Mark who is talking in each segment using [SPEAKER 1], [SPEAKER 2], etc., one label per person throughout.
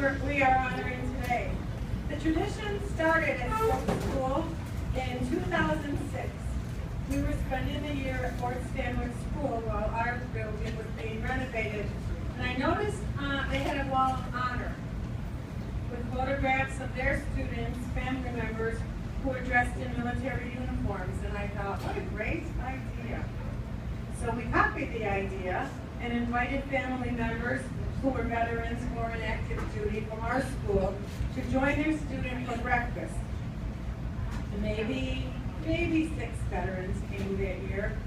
[SPEAKER 1] we are honoring today. The tradition started at Stokes School in 2006. We were spending the year at Fort Stanwix School while our building was being renovated. And I noticed they had a wall of honor with photographs of their students, family members, who were dressed in military uniforms. And I thought, what a great idea. So we copied the idea and invited family members who were veterans or in active duty from our school to join their student for breakfast. Maybe 6 veterans came that year.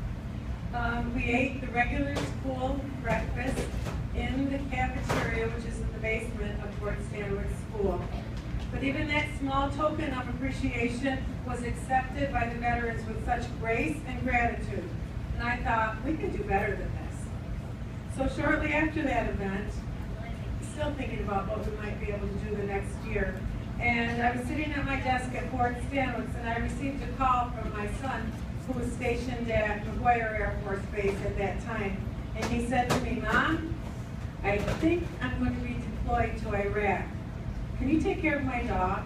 [SPEAKER 1] We ate the regular school breakfast in the cafeteria, which is in the basement of Fort Stanwix School. But even that small token of appreciation was accepted by the veterans with such grace and gratitude. And I thought, we could do better than this. So shortly after that event, still thinking about what we might be able to do the next year. And I was sitting at my desk at Fort Stanwix, and I received a call from my son, who was stationed at McGuire Air Force Base at that time. And he said to me, Mom, I think I'm going to be deployed to Iraq. Can you take care of my dog?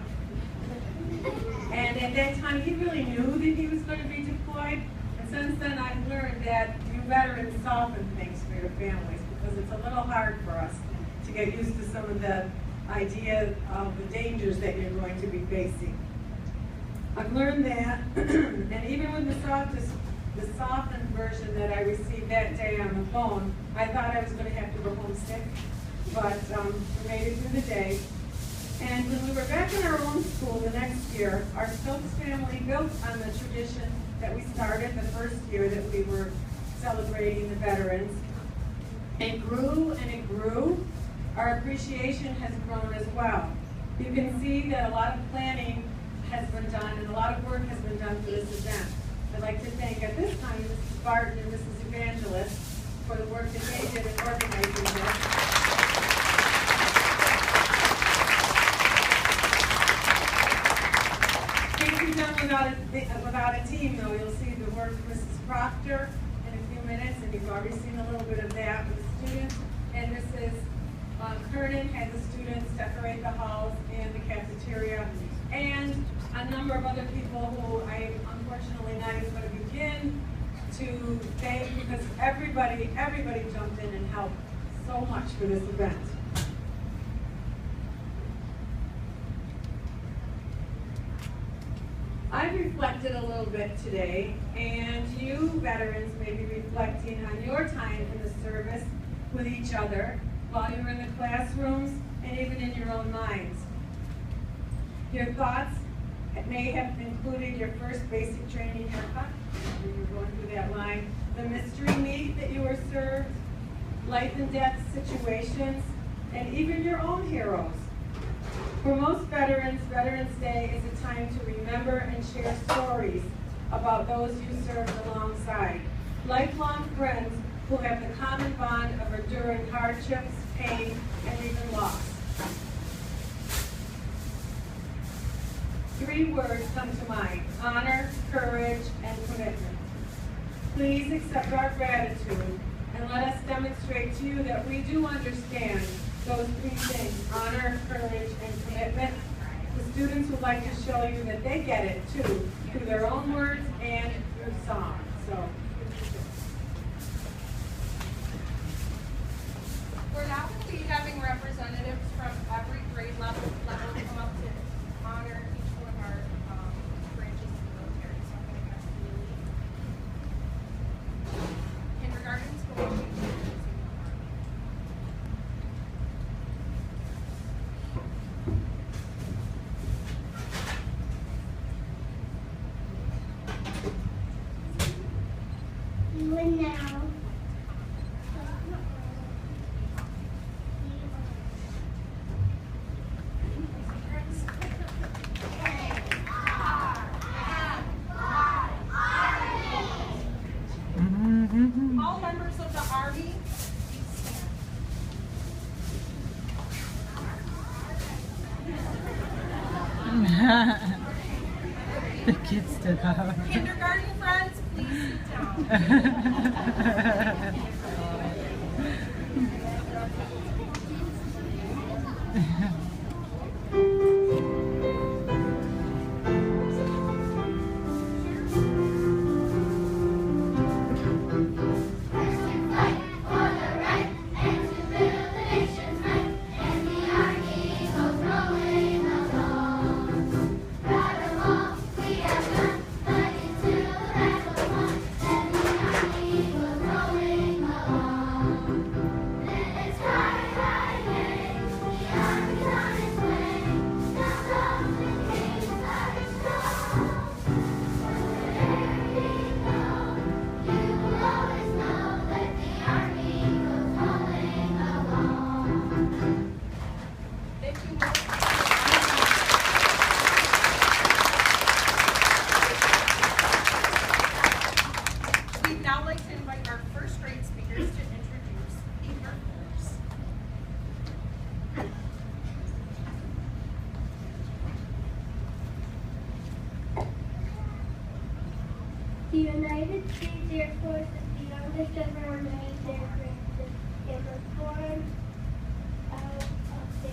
[SPEAKER 1] And at that time, he really knew that he was going to be deployed. And since then, I've learned that you veterans soften things for your families, because it's a little hard for us to get used to some of the idea of the dangers that you're going to be facing. I've learned that, and even with the softened version that I received that day on the phone, I thought I was going to have to go home sick, but we made it through the day. And when we were back in our own school the next year, our Stokes family built on the tradition that we started the first year that we were celebrating the veterans. It grew and it grew. Our appreciation has grown as well. You can see that a lot of planning has been done and a lot of work has been done for this event. I'd like to thank at this time Mrs. Barton and Mrs. Evangelist for the work that they did in organizing this. Can't be done without a team, though. You'll see the work of Mrs. Proctor in a few minutes, and you've already seen a little bit of that with the students. And Mrs. Kernan had the students decorate the halls and the cafeteria, and a number of other people who I unfortunately not even going to begin to thank, because everybody jumped in and helped so much for this event. I've reflected a little bit today, and you veterans may be reflecting on your time in the service with each other while you're in the classrooms and even in your own minds. Your thoughts may have included your first basic training haircut, when you were going through that line, the mystery meat that you were served, life and death situations, and even your own heroes. For most veterans, Veterans Day is a time to remember and share stories about those you served alongside. Lifelong friends who have the common bond of enduring hardships, pain, and even loss. 3 words come to mind: honor, courage, and commitment. Please accept our gratitude and let us demonstrate to you that we do understand those 3 things: honor, courage, and commitment. The students would like to show you that they get it too, through their own words and through song. So.
[SPEAKER 2] We're now going to be having representatives from every grade level come up to honor each one of our branches of the military. So I'm going to ask Lily. Kindergarten school.
[SPEAKER 3] Now.
[SPEAKER 2] All members of the Army,
[SPEAKER 4] The kids stood up.
[SPEAKER 2] kindergarten friends, please sit down.
[SPEAKER 3] Air Force is the youngest ever organized aircraft. It was born out of the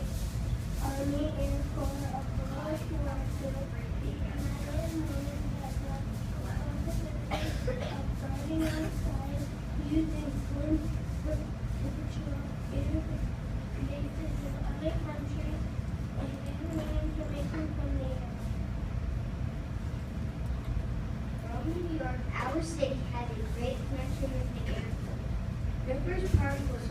[SPEAKER 3] Army Air Corps of World War II. The United Marines had the responsibility of guarding our skies using swims to patrol air bases in other countries and gathering information from the air. From New York, our city had a great connection with the airport. Rivers Park was